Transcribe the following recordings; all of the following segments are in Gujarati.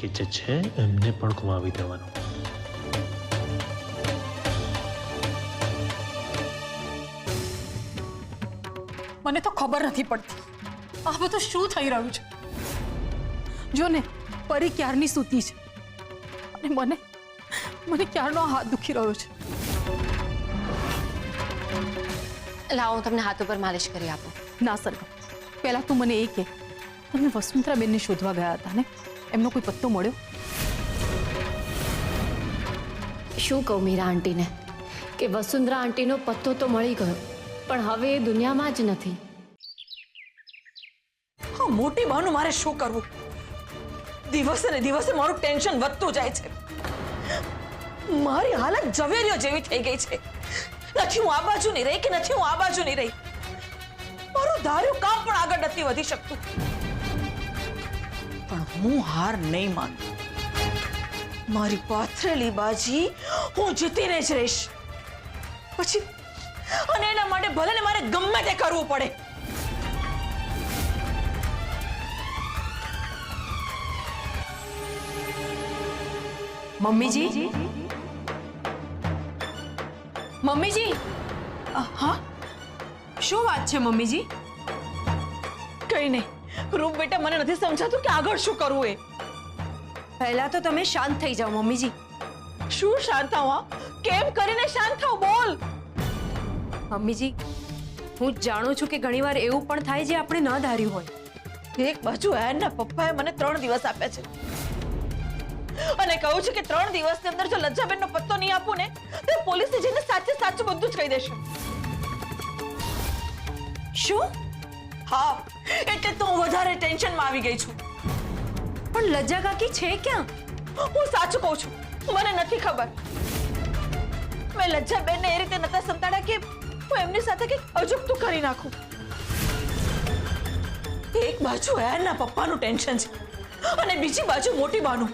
કે જે છે એમને પણ ગુમાવી દેવાનો. મને તો ખબર નથી પડતી આ બધું શું થઈ રહ્યું છે. જો ને પરી ક્યારની સૂતી છે અને મને ક્યારનો હાથ દુખી રહ્યો છે. લાવો હું તમને હાથ ઉપર માલિશ કરી આપું. ના સરગમ, પહેલા તું મને એ કે તમે વસુંધરાબેનને શોધવા ગયા હતા ને, એમનો કોઈ પત્તો મળ્યો? શું કહું મીરા આંટીને કે વસુંધરા આંટીનો પત્તો તો મળી ગયો પણ હવે એ દુનિયામાં જ નથી. હા, મોટી બહેનું મારે શું કરવું? દિવસે ને દિવસે મારું ટેન્શન વધતું જાય છે. મારી હાલત ઝવેરીઓ જેવી થઈ ગઈ છે. નથી હું આ બાજુ નહીં રહી કે નથી હું આ બાજુ નહીં રહી. મારું ધાર્યું કામ પણ આગળ નથી વધી શકતું. પણ હું હાર નહીં માનું. મારી પાથરેલી બાજી હું જીતીને જ રહીશ. પછી અને એના માટે ભલે ને મારે ગમે તે કરવું પડે. મમ્મીજી, મમ્મીજી, હા, શું વાત છે મમ્મીજી? કઈ નહીં. રૂપ બેટા, મને નથી સમજાતું કે આગળ શું કરવું એ. પહેલા તો તમે શાંત થઈ જાઓ મમ્મીજી. શું શાંત થાવ? કેમ કરીને શાંત થાવ? બોલ. મમ્મીજી, હું જાણું છું કે ઘણીવાર એવું પણ થાય જે આપણે ન ધાર્યું હોય. એક બાજુ એના પપ્પાએ મને 3 દિવસ આપ્યા છે અને કહું છે કે 3 દિવસની અંદર જો લજ્જાબેનનો પત્તો નહીં આપું ને તો પોલીસે જઈને સાચે સાચું બધું જ કહી દેશે. શું? હા, એટલે તો હું વધારે ટેન્શનમાં આવી ગઈ છું. પણ લજ્જા કાકી છે ક્યાં? હું સાચું કહું છું, મને નથી ખબર. મેં લજ્જાબેનને એ રીતે નતા સંતાડ્યા કે હું એમની સાથે કંઈક અજુગતું કરી નાખું. એક બાજુ એના પપ્પાનું ટેન્શન છે અને બીજી બાજુ મોટી બાનું.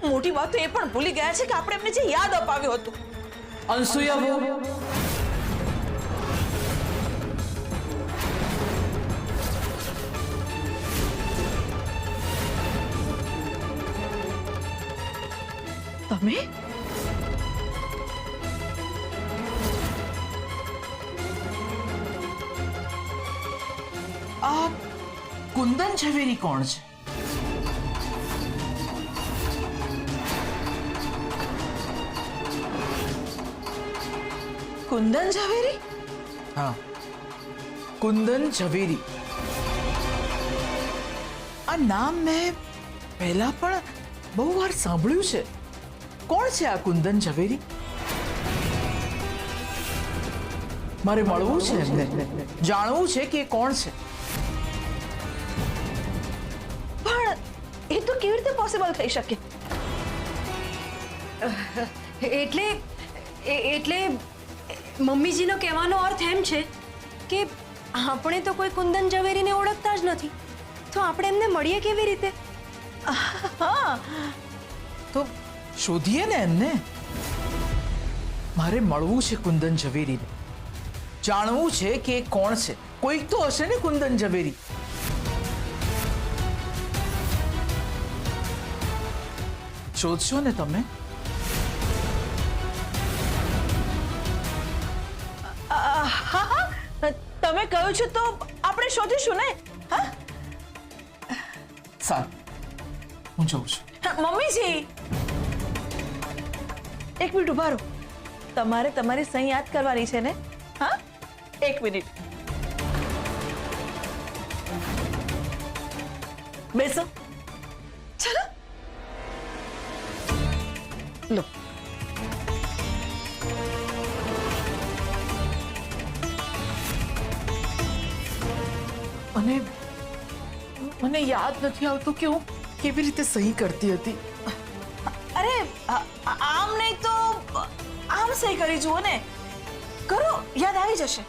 મોટી વાત તો એ પણ ભૂલી ગયા છે કે આપણે એમને જે યાદ અપાવ્યું હતું. અનસુયા બહુ તમે આ કુંદન ઝવેરી કોણ છે? કુંદન ઝવેરી? હા, કુંદન ઝવેરી. આ નામ મેં પહેલા પણ બહુ વાર સાંભળ્યું છે. કોણ છે આ કુંદન ઝવેરી? મારે મળવું છે એમને, જાણવું છે કે કોણ છે. પણ એ તો કેવી રીતે પોસિબલ થઈ શકે? એટલે મમ્મીજીનો કહેવાનો અર્થ એમ છે કે આપણે તો કોઈ કુંદન ઝવેરીને ઓળખતા જ નથી, તો આપણે એમને મળીએ કેવી રીતે? હા, તો શોધીએ ને એમને. મારે મળવું છે કુંદન ઝવેરીને, જાણવું છે કે કોણ છે. કોઈક તો હશે ને કુંદન ઝવેરી. શોધશો ને તમે? તમે કહ્યું છે તો આપણે શોધીશું ને. હા, સારું, હું જઉં છું. મમ્મીજી, એક મિનિટ ઉભા રહો. તમારે તમારી સહી યાદ કરવાની છે ને? હા, 1 મિનિટ. બેસો. ચલો. લો. મને યાદ નથી આવતું કે હું કેવી રીતે સહી કરતી હતી. અરે આમ નહીં તો આમ સહી કરી જુઓ ને. કરો, યાદ આવી જશે.